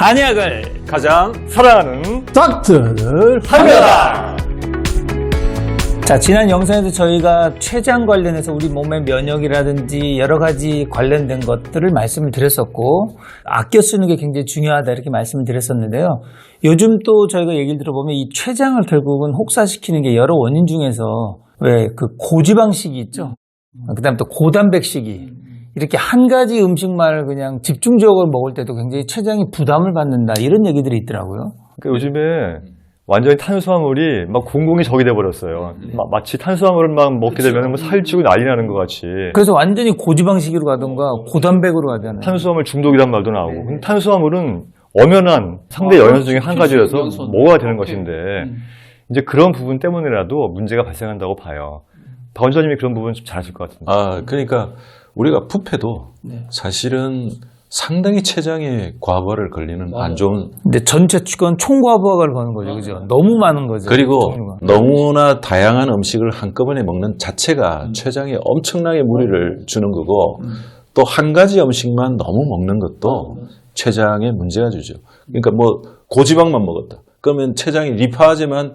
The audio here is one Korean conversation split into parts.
한약을 가장 사랑하는 닥터를 한가다. 자, 지난 영상에서 저희가 췌장 관련해서 우리 몸의 면역이라든지 여러 가지 관련된 것들을 말씀을 드렸었고, 아껴 쓰는 게 굉장히 중요하다 이렇게 말씀을 드렸었는데요. 요즘 또 저희가 얘기를 들어보면 이 췌장을 결국은 혹사시키는 게 여러 원인 중에서 왜 그 고지방식이 있죠. 그 다음에 또 고단백식이 이렇게 한 가지 음식만을 그냥 집중적으로 먹을 때도 굉장히 췌장이 부담을 받는다 이런 얘기들이 있더라고요. 그러니까 요즘에 완전히 탄수화물이 막 공공이 적이 돼버렸어요. 마치 탄수화물을 막 먹게 되면 뭐 살찌고 난리 나는 것 같이. 그래서 완전히 고지방식으로 가든가 고단백으로 가든 탄수화물 중독이란 말도 나오고. 근데 탄수화물은 엄연한 상대 영양소 중에 한 가지여서 먹어야 되는 것인데 이제 그런 부분 때문이라도 문제가 발생한다고 봐요. 박 원장님이 그런 부분 좀 잘하실 것 같은데. 그러니까 우리가 부패도 사실은 상당히 췌장에 과부하를 걸리는 안 좋은. 근데 전체 그건 총과부하를 거는 거죠, 그죠? 너무 많은 거죠. 그리고 종류가. 너무나 다양한 음식을 한꺼번에 먹는 자체가 췌장에 엄청나게 무리를 주는 거고, 또 한 가지 음식만 너무 먹는 것도 췌장에 문제가 주죠. 그러니까 뭐 고지방만 먹었다. 그러면 췌장이 리파제만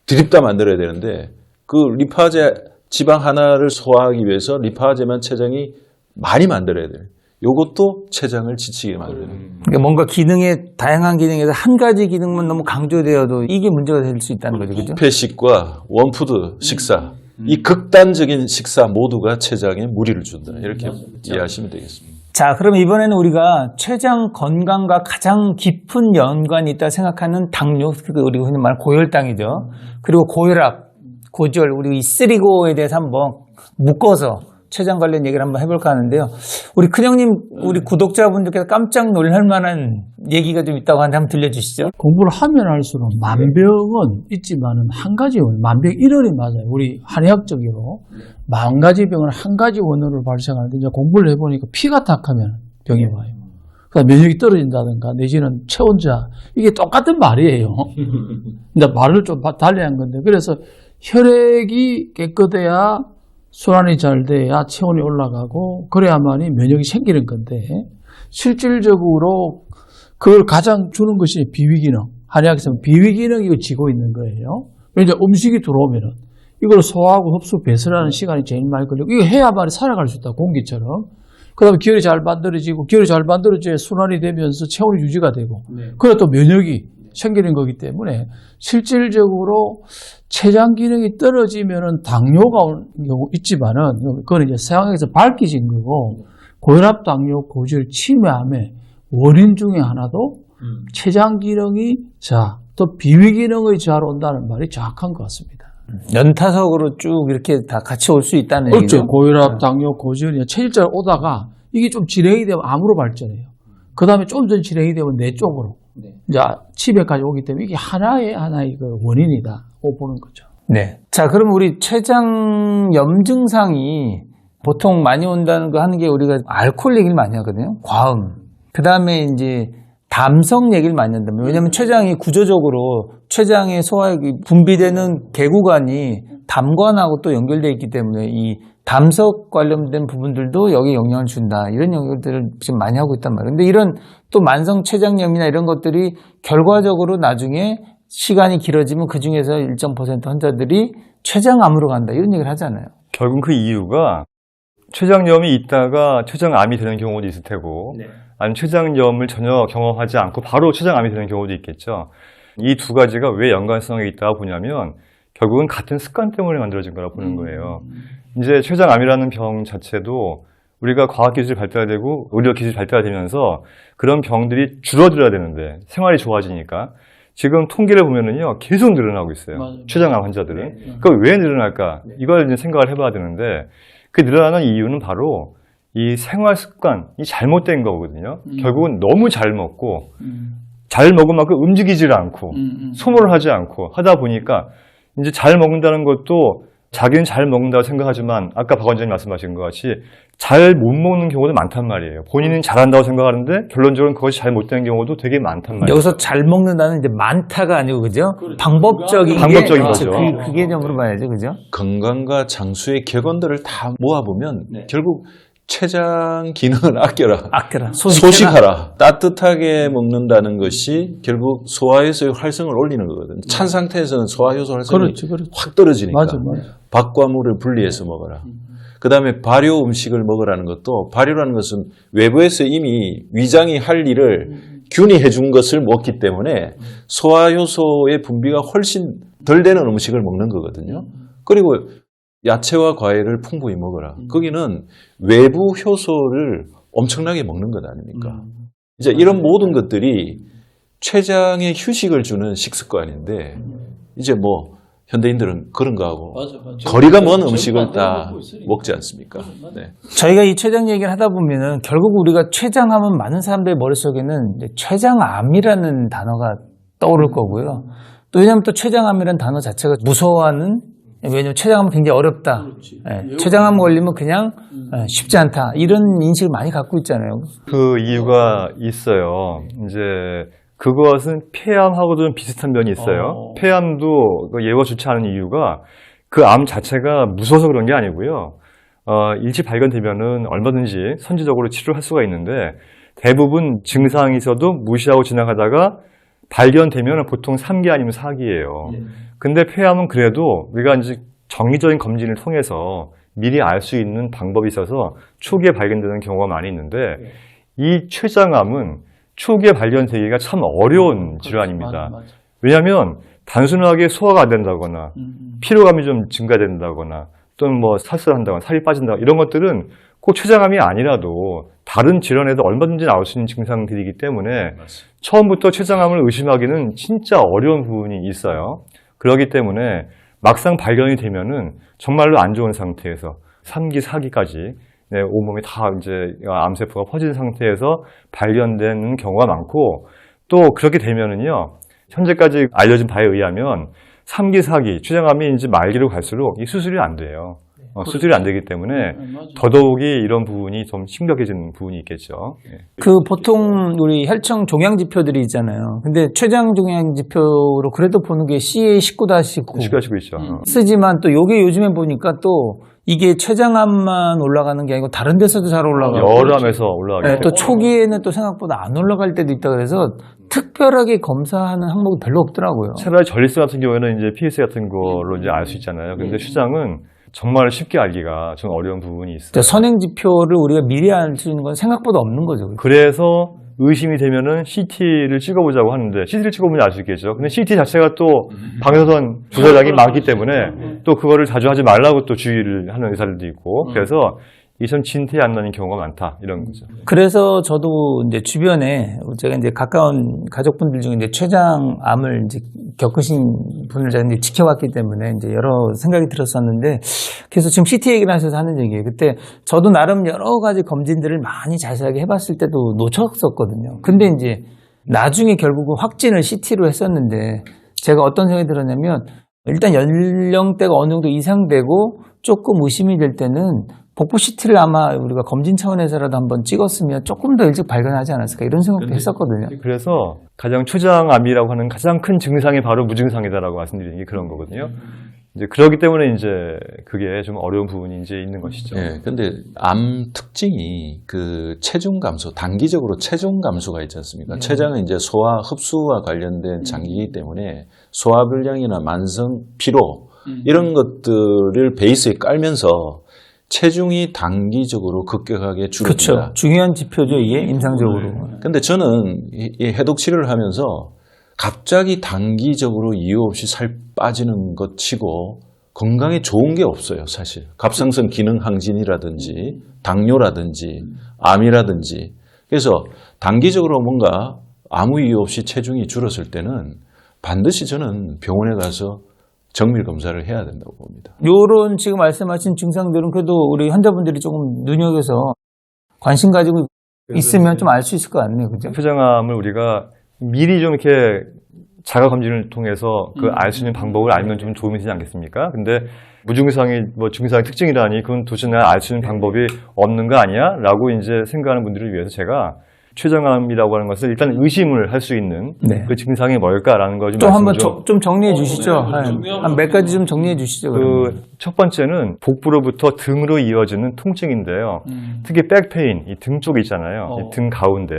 드립다 만들어야 되는데, 그 리파제 지방 하나를 소화하기 위해서 리파제만 췌장이 많이 만들어야 돼요. 요것도 췌장을 지치게 만드는. 그러니까 뭔가 기능의 다양한 기능에서 한 가지 기능만 너무 강조되어도 이게 문제가 될 수 있다는 거죠, 그죠? 부패식과 원푸드 식사, 이 극단적인 식사 모두가 췌장에 무리를 준다. 이렇게 이해하시면 되겠습니다. 자, 그럼 이번에는 우리가 췌장 건강과 가장 깊은 연관이 있다 생각하는 당뇨, 우리 흔히 말하는 고혈당이죠. 그리고 고혈압, 고지혈, 우리 이 쓰리고에 대해서 한번 묶어서 췌장 관련 얘기를 한번 해볼까 하는데요. 우리 큰형님, 우리 구독자분들께서 깜짝 놀랄 만한 얘기가 좀 있다고 하는데 한번 들려주시죠. 공부를 하면 할수록 만병은 있지만은 한 가지 원, 만병일원이 맞아요. 우리 한의학적으로 만 가지 병은 한 가지 원인으로 발생하는데 이제 공부를 해보니까 피가 탁하면 병이 와요. 그다음 면역이 떨어진다든가 내지는 체온자 이게 똑같은 말이에요. 근데 말을 좀 달리한 건데 그래서 혈액이 깨끗해야 순환이 잘 돼야 체온이 올라가고 그래야만이 면역이 생기는 건데 실질적으로 그걸 가장 주는 것이 비위기능. 한의학에서는 비위기능이 이거 지고 있는 거예요. 이제 음식이 들어오면은 이걸 소화하고 흡수 배설하는 시간이 제일 많이 걸리고 이거 해야만이 살아갈 수 있다. 공기처럼. 그 다음에 기혈이 잘 만들어지고 기혈이 잘 만들어져야 순환이 되면서 체온이 유지가 되고 그래 또 면역이 생기는 거기 때문에 실질적으로 췌장 기능이 떨어지면은 당뇨가 오는 경우 있지만은 그건 이제 서양에서 밝혀진 거고 고혈압, 당뇨, 고지혈, 치매암의 원인 중에 하나도 췌장 기능이 또 비위 기능의 저하로 온다는 말이 정확한 것 같습니다. 연타석으로 쭉 이렇게 다 같이 올 수 있다는 얘기죠. 그렇죠. 고혈압, 당뇨, 고지혈이 체질적으로 오다가 이게 좀 진행이 되면 암으로 발전해요. 그 다음에 좀 더 진행이 되면 뇌 쪽으로 이제 치매까지 오기 때문에 이게 하나의 그 원인이다고 보는 거죠. 네. 자, 그럼 우리 췌장염 증상이 보통 많이 온다는 거 하는 게 우리가 알코올 얘기를 많이 하거든요. 과음. 그 다음에 이제 담석 얘기를 많이 한다면 왜냐하면 췌장이 구조적으로 췌장의 소화액이 분비되는 개구간이 담관하고 또 연결되어 있기 때문에 이 담석 관련된 부분들도 여기에 영향을 준다. 이런 연구들을 지금 많이 하고 있단 말이에요. 근데 이런 또 만성 췌장염이나 이런 것들이 결과적으로 나중에 시간이 길어지면 그 중에서 일정 퍼센트 환자들이 췌장암으로 간다. 이런 얘기를 하잖아요. 결국 그 이유가 췌장염이 있다가 췌장암이 되는 경우도 있을 테고 아니면 췌장염을 전혀 경험하지 않고 바로 췌장암이 되는 경우도 있겠죠. 이 두 가지가 왜 연관성이 있다고 보냐면 결국은 같은 습관 때문에 만들어진 거라고 보는 거예요. 이제 췌장암이라는 병 자체도 우리가 과학기술이 발달되고 의료기술이 발달되면서 그런 병들이 줄어들어야 되는데 생활이 좋아지니까 지금 통계를 보면은요 계속 늘어나고 있어요. 췌장암 환자들은. 그럼 왜 늘어날까? 이걸 이제 생각을 해봐야 되는데 그 늘어나는 이유는 바로 이 생활 습관이 잘못된 거거든요. 결국은 너무 잘 먹고 잘 먹은 만큼 움직이질 않고 소모를 하지 않고 하다 보니까 이제 잘 먹는다는 것도 자기는 잘 먹는다고 생각하지만 아까 박 원장님 말씀하신 것 같이 잘 못 먹는 경우도 많단 말이에요. 본인은 잘한다고 생각하는데 결론적으로 그것이 잘 못 되는 경우도 되게 많단 말이에요. 여기서 잘 먹는다는 이제 많다가 아니고 그죠? 방법적인 거죠. 그 개념으로 봐야죠, 그죠? 건강과 장수의 격언들을 다 모아보면 결국 췌장 기능을 아껴라. 아껴라. 소식하라. 따뜻하게 먹는다는 것이 결국 소화효소의 활성을 올리는 거거든. 찬 상태에서는 소화효소 활성이 그렇지. 확 떨어지니까. 맞아. 밥과 물을 분리해서 먹어라. 그 다음에 발효 음식을 먹으라는 것도, 발효라는 것은 외부에서 이미 위장이 할 일을 균이 해준 것을 먹기 때문에 소화효소의 분비가 훨씬 덜 되는 음식을 먹는 거거든요. 그리고 야채와 과일을 풍부히 먹어라. 거기는 외부 효소를 엄청나게 먹는 것 아닙니까? 이제 이런 모든 것들이 췌장에 휴식을 주는 식습관인데, 이제 뭐 현대인들은 그런 거하고 거리가 먼 음식을 다 먹지 않습니까? 네. 저희가 이 췌장 얘기를 하다 보면은 결국 우리가 췌장하면 많은 사람들의 머릿속에는 이제 췌장암이라는 단어가 떠오를 거고요. 또 왜냐하면 또 췌장암이라는 단어 자체가 무서워하는, 왜냐면 췌장암은 굉장히 어렵다. 예, 췌장암 걸리면 그냥 쉽지 않다. 이런 인식을 많이 갖고 있잖아요. 그 이유가 있어요. 이제 그것은 폐암하고도 좀 비슷한 면이 있어요. 폐암도 예후가 좋지 않은 이유가 그 암 자체가 무서워서 그런 게 아니고요. 일찍 발견되면은 얼마든지 선제적으로 치료할 수가 있는데, 대부분 증상이 있어도 무시하고 지나가다가 발견되면 보통 3기 아니면 4기예요. 근데 폐암은 그래도 우리가 이제 정기적인 검진을 통해서 미리 알 수 있는 방법이 있어서 초기에 발견되는 경우가 많이 있는데, 이 췌장암은 초기에 발견되기가 참 어려운 질환입니다. 왜냐하면 단순하게 소화가 안 된다거나 피로감이 좀 증가된다거나 또는 뭐 살살한다거나 살이 빠진다거나 이런 것들은 꼭 췌장암이 아니라도 다른 질환에도 얼마든지 나올 수 있는 증상들이기 때문에 처음부터 췌장암을 의심하기는 진짜 어려운 부분이 있어요. 그렇기 때문에 막상 발견이 되면은 정말로 안 좋은 상태에서 3기, 4기까지 온몸에 다 이제 암세포가 퍼진 상태에서 발견되는 경우가 많고, 또 그렇게 되면은요, 현재까지 알려진 바에 의하면 3기, 4기, 췌장암이 이제 말기로 갈수록 이 수술이 안 돼요. 수술이 안 되기 때문에 더더욱이 이런 부분이 좀 심각해지는 부분이 있겠죠. 그 보통 우리 혈청 종양 지표들이 있잖아요. 근데 췌장 종양 지표로 그래도 보는 게 CA19-9 식하시고 있죠. 쓰지만 또 요게 요즘에 보니까 또 이게 췌장암만 올라가는 게 아니고 다른 데서도 잘 올라가고 여러 암에서 올라가기 네, 또 때문에. 초기에는 또 생각보다 안 올라갈 때도 있다 그래서 특별하게 검사하는 항목이 별로 없더라고요. 차라리 전립선 같은 경우에는 이제 PS 같은 걸로 이제 알 수 있잖아요. 근데 췌장은 정말 쉽게 알기가 좀 어려운 부분이 있어요. 선행 지표를 우리가 미리 알 수 있는 건 생각보다 없는 거죠. 그래서 의심이 되면은 CT를 찍어보자고 하는데, CT를 찍어보면 알 수 있겠죠. 근데 CT 자체가 또 방사선 부사량이 많기 때문에 또 그거를 자주 하지 말라고 또 주의를 하는 의사들도 있고, 그래서 이게 좀 진퇴 안 나는 경우가 많다, 이런 거죠. 그래서 저도 이제 주변에 제가 이제 가까운 가족분들 중에 이제 췌장암을 이제 겪으신 분을 제가 이제 지켜봤기 때문에 이제 여러 생각이 들었었는데, 그래서 지금 CT 얘기를 하셔서 하는 얘기예요. 그때 저도 나름 여러 가지 검진들을 많이 자세하게 해봤을 때도 놓쳤었거든요. 근데 이제 나중에 결국은 확진을 CT로 했었는데, 제가 어떤 생각이 들었냐면, 일단 연령대가 어느 정도 이상되고 조금 의심이 될 때는 복부 CT를 아마 우리가 검진 차원에서라도 한번 찍었으면 조금 더 일찍 발견하지 않았을까, 이런 생각도 했었거든요. 그래서 가장 췌장암이라고 하는 가장 큰 증상이 바로 무증상이다라고 말씀드리는 게 그런 거거든요. 이제 그렇기 때문에 이제 그게 좀 어려운 부분이 이제 있는 것이죠. 예, 근데 암 특징이 그 체중 감소, 단기적으로 체중 감소가 있지 않습니까? 췌장은 이제 소화, 흡수와 관련된 장기이기 때문에 소화불량이나 만성 피로 이런 것들을 베이스에 깔면서 체중이 단기적으로 급격하게 줄어든다. 그렇죠. 중요한 지표죠, 이게 임상적으로. 근데 저는 이 해독 치료를 하면서 갑자기 단기적으로 이유 없이 살 빠지는 것 치고 건강에 좋은 게 없어요, 사실. 갑상선 기능 항진이라든지 당뇨라든지 암이라든지. 그래서 단기적으로 뭔가 아무 이유 없이 체중이 줄었을 때는 반드시 저는 병원에 가서 정밀 검사를 해야 된다고 봅니다. 요런 지금 말씀하신 증상들은 그래도 우리 환자분들이 조금 눈여겨서 관심 가지고 있으면 좀 알 수 있을 것 같네요. 그죠? 췌장암을 우리가 미리 좀 이렇게 자가 검진을 통해서 그 알 수 있는 방법을 알면 좀 도움이 되지 않겠습니까? 근데 무증상이 뭐 증상의 특징이라니 그건 도대체 내가 알 수 있는 방법이 없는 거 아니야? 라고 이제 생각하는 분들을 위해서 제가 췌장암이라고 하는 것은 일단 의심을 할 수 있는 네. 그 증상이 뭘까라는 걸 좀 좀 한번 말씀 좀 정리해 주시죠. 한 몇 가지 좀 정리해 주시죠. 그러면. 첫 번째는 복부로부터 등으로 이어지는 통증인데요. 특히 백페인, 이 등 쪽에 있잖아요. 이 등 가운데.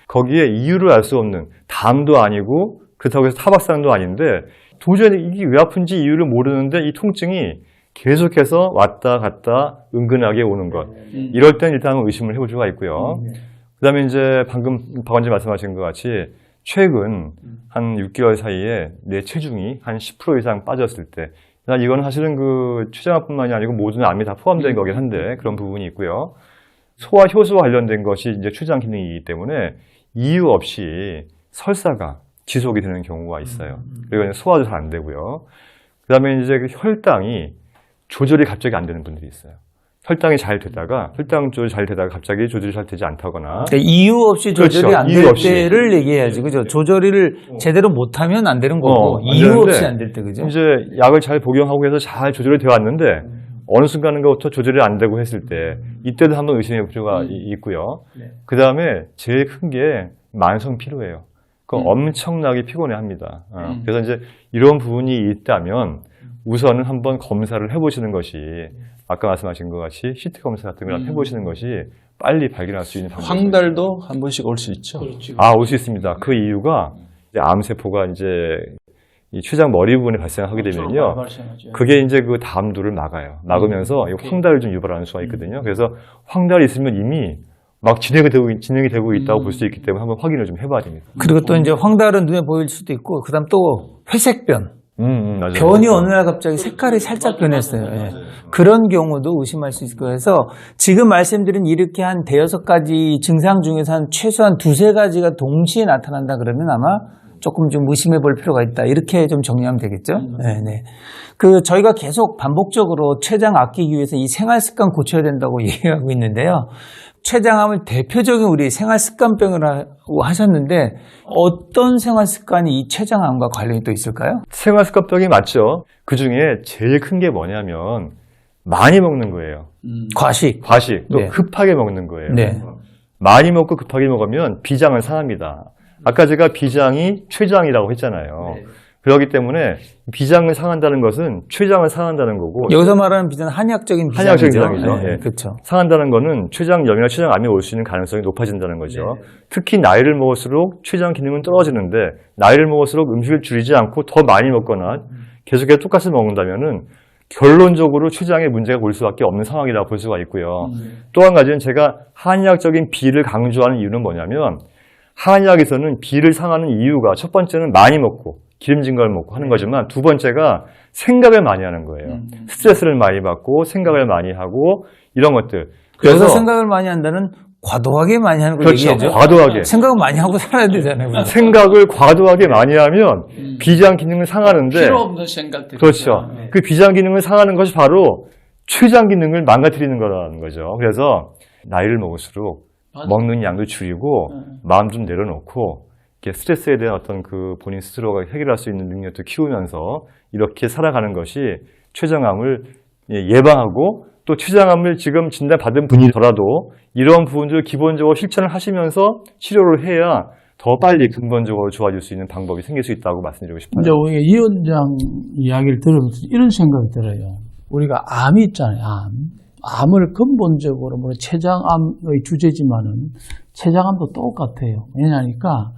거기에 이유를 알 수 없는 담도 아니고 그렇다고 해서 타박상도 아닌데 도저히 이게 왜 아픈지 이유를 모르는데 이 통증이 계속해서 왔다 갔다 은근하게 오는 것. 이럴 땐 일단 의심을 해볼 필요가 있고요. 그 다음에 이제 방금 박 원장님 말씀하신 것 같이 최근 한 6개월 사이에 내 체중이 한 10% 이상 빠졌을 때 이건 사실은 그 췌장암뿐만이 아니고 모든 암이 다 포함된 거긴 한데 그런 부분이 있고요. 소화 효소와 관련된 것이 이제 췌장 기능이기 때문에 이유 없이 설사가 지속이 되는 경우가 있어요. 그리고 소화도 잘 안 되고요. 그 다음에 이제 그 혈당이 조절이 갑자기 안 되는 분들이 있어요. 혈당 조절이 잘 되다가 갑자기 조절이 잘 되지 않다거나. 그러니까 이유 없이 조절이 그렇죠. 안 이유 될 없이. 때를 얘기해야지. 그죠? 조절을 제대로 못하면 안 되는 거고, 안 이유 되는데 없이 안 될 때, 그죠? 이제 약을 잘 복용하고 해서 잘 조절이 되어 왔는데 어느 순간부터 조절이 안 되고 했을 때 이때도 한번 의심해 볼 필요가 있고요. 그 다음에 제일 큰 게 만성 피로예요. 엄청나게 피곤해 합니다. 그래서 이제 이런 부분이 있다면 우선은 한번 검사를 해보시는 것이 아까 말씀하신 것 같이 CT 검사 같은 걸 해보시는 것이 빨리 발견할 수 있는 방법입니다. 황달도 한 번씩 올 수 있죠. 올 수 있습니다. 그 이유가 이제 암세포가 이제 이 췌장 머리 부분에 발생하게 되면요. 그게 이제 그 담두를 막아요. 막으면서 이 황달을 좀 유발하는 수가 있거든요. 그래서 황달이 있으면 이미 막 진행이 되고 있다고 볼 수 있기 때문에 한번 확인을 좀 해봐야 됩니다. 그리고 또 이제 황달은 눈에 보일 수도 있고, 그 다음 또 회색변. 맞아요. 변이 어느 날 갑자기 색깔이 살짝 변했어요. 예. 그런 경우도 의심할 수 있을 거예요. 그래서 지금 말씀드린 이렇게 한 5-6가지 증상 중에서 한 최소한 2-3가지가 동시에 나타난다 그러면 아마 조금 좀 의심해 볼 필요가 있다. 이렇게 좀 정리하면 되겠죠? 네. 저희가 계속 반복적으로 췌장 아끼기 위해서 이 생활 습관 고쳐야 된다고 얘기하고 있는데요. 췌장암을 대표적인 우리 생활 습관병이라고 하셨는데 어떤 생활 습관이 이 췌장암과 관련이 또 있을까요? 생활 습관병이 맞죠. 그 중에 제일 큰 게 뭐냐면 많이 먹는 거예요. 과식. 또 네. 급하게 먹는 거예요. 네. 많이 먹고 급하게 먹으면 비장은 상합니다. 아까 제가 비장이 췌장이라고 했잖아요. 그렇기 때문에 비장을 상한다는 것은 췌장을 상한다는 거고 여기서 말하는 비장은 한의학적인 비장이죠. 한의학적인 비장이죠. 네, 예. 그렇죠. 상한다는 거는 췌장염이나 췌장암이 올 수 있는 가능성이 높아진다는 거죠. 특히 나이를 먹을수록 췌장 기능은 떨어지는데 나이를 먹을수록 음식을 줄이지 않고 더 많이 먹거나 계속해서 똑같이 먹는다면은 결론적으로 췌장에 문제가 올 수밖에 없는 상황이라고 볼 수가 있고요. 또 한 가지는 제가 한의학적인 비를 강조하는 이유는 뭐냐면 한의학에서는 비를 상하는 이유가 첫 번째는 많이 먹고 기름진 걸 먹고 하는 거지만 두 번째가 생각을 많이 하는 거예요. 스트레스를 많이 받고 생각을 많이 하고 이런 것들. 여기서 생각을 많이 한다는 과도하게 많이 하는 걸 그렇죠. 얘기하죠. 과도하게. 생각을 많이 하고 살아야 되잖아요. 생각을 과도하게 많이 하면 비장 기능을 상하는데 필요 없는 생각들. 그렇죠. 그 비장 기능을 상하는 것이 바로 췌장 기능을 망가뜨리는 거라는 거죠. 그래서 나이를 먹을수록 먹는 양도 줄이고 마음 좀 내려놓고 이렇게 스트레스에 대한 어떤 그 본인 스스로가 해결할 수 있는 능력도 키우면서 이렇게 살아가는 것이 췌장암을 예방하고 또 췌장암을 지금 진단받은 분이더라도 이런 부분들을 기본적으로 실천을 하시면서 치료를 해야 더 빨리 근본적으로 좋아질 수 있는 방법이 생길 수 있다고 말씀드리고 싶어요. 이제 우리가 이 원장 이야기를 들으면서 이런 생각이 들어요. 우리가 암이 있잖아요. 암을 근본적으로 뭐 췌장암의 주제지만은 췌장암도 똑같아요. 왜냐니까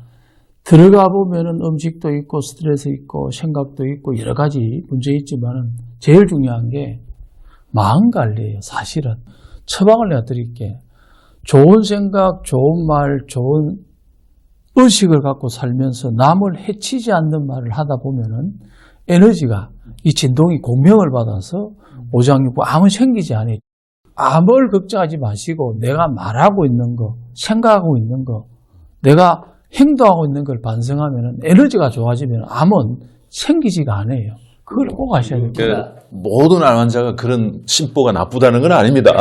들어가 보면은 음식도 있고 스트레스 있고 생각도 있고 여러 가지 문제 있지만은 제일 중요한 게 마음 관리예요. 사실은 처방을 내가 드릴게. 좋은 생각, 좋은 말, 좋은 의식을 갖고 살면서 남을 해치지 않는 말을 하다 보면은 에너지가 이 진동이 공명을 받아서 오장육부 암은 생기지 않아요. 암을 걱정하지 마시고 내가 말하고 있는 거, 생각하고 있는 거, 내가 행동하고 있는 걸 반성하면 에너지가 좋아지면 암은 생기지가 않아요. 그걸 꼭 아셔야 됩니다. 그러니까 모든 암 환자가 그런 심보가 나쁘다는 건 아닙니다.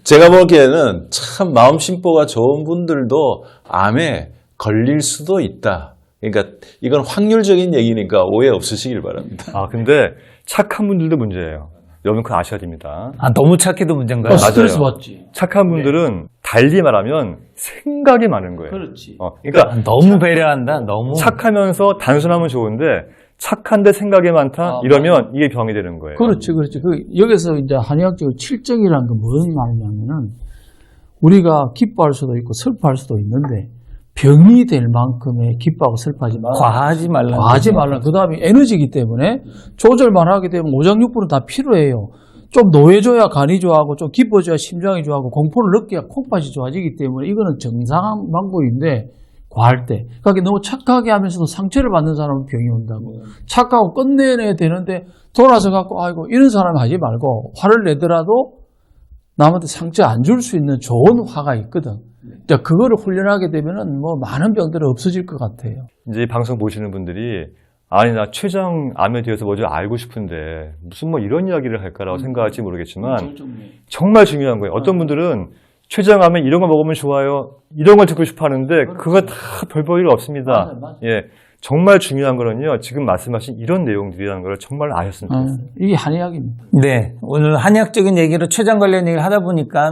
제가 보기에는 참 마음 심보가 좋은 분들도 암에 걸릴 수도 있다. 그러니까 이건 확률적인 얘기니까 오해 없으시길 바랍니다. 근데 착한 분들도 문제예요. 여러분 그거 아셔야 됩니다. 아, 너무 착해도 문제인가요? 스트레스 받지. 착한 분들은 달리 말하면 생각이 많은 거예요. 그렇지. 그러니까 너무 배려한다. 너무. 착하면서 단순하면 좋은데 착한데 생각이 많다 이러면 이게 병이 되는 거예요. 그렇지. 여기서 이제 한의학적으로 칠정이라는 건 무슨 말이냐면은 우리가 기뻐할 수도 있고 슬퍼할 수도 있는데 병이 될 만큼의 기뻐하고 슬퍼하지 말라. 과하지 말라. 과하지 말라. 그 다음에 에너지이기 때문에 조절만 하게 되면 오장육부는 다 필요해요. 좀 노해져야 간이 좋아하고 좀 기뻐져야 심장이 좋아하고 공포를 느껴야 콩팥이 좋아지기 때문에 이거는 정상한 방법인데 과할 때. 그러니까 너무 착하게 하면서도 상처를 받는 사람은 병이 온다고. 착하고 끝내야 되는데 돌아서 갖고 아이고 이런 사람 하지 말고 화를 내더라도 남한테 상처 안 줄 수 있는 좋은 화가 있거든. 자, 그거를 훈련하게 되면은 뭐 많은 병들은 없어질 것 같아요. 이제 이 방송 보시는 분들이 아니 나 췌장암에 대해서 뭐 좀 알고 싶은데 무슨 뭐 이런 이야기를 할까라고 생각할지 모르겠지만 정말 중요한 거예요. 어떤 분들은 췌장암에 이런 거 먹으면 좋아요. 이런 걸 듣고 싶어 하는데 그거 다 별 볼 일 없습니다. 맞아요. 예. 정말 중요한 거는요. 지금 말씀하신 이런 내용들이라는 걸 정말 아셨으면 좋겠어요. 이게 한의학입니다. 네. 오늘 한의학적인 얘기로 췌장 관련 얘기를 하다 보니까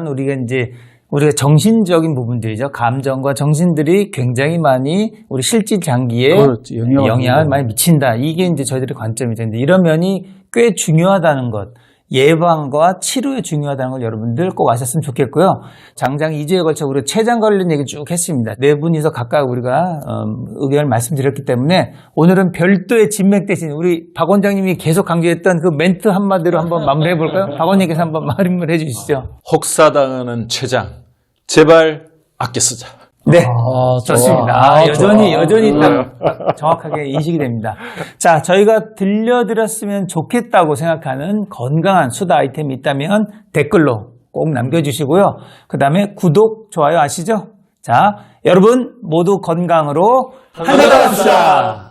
우리가 정신적인 부분들이죠. 감정과 정신들이 굉장히 많이 우리 실질 장기에 그렇지, 영향을 많이 미친다. 이게 이제 저희들의 관점이죠. 근데 이런 면이 꽤 중요하다는 것. 예방과 치료에 중요하다는 걸 여러분들 꼭 아셨으면 좋겠고요. 장장 2주에 걸쳐 우리 췌장 관련 얘기 쭉 했습니다. 네 분이서 각각 우리가 의견을 말씀드렸기 때문에 오늘은 별도의 진맥 대신 우리 박 원장님이 계속 강조했던 그 멘트 한마디로 한번 마무리해 볼까요? 박 원장님께서 한번 마무리해 주시죠. 혹사당하는 췌장 제발 아껴 쓰자. 네, 좋아. 좋습니다. 여전히 좋아. 딱 정확하게 인식이 됩니다. 자, 저희가 들려드렸으면 좋겠다고 생각하는 건강한 수다 아이템이 있다면 댓글로 꼭 남겨주시고요. 그 다음에 구독, 좋아요 아시죠? 자, 여러분 모두 건강으로 한가득 합시다.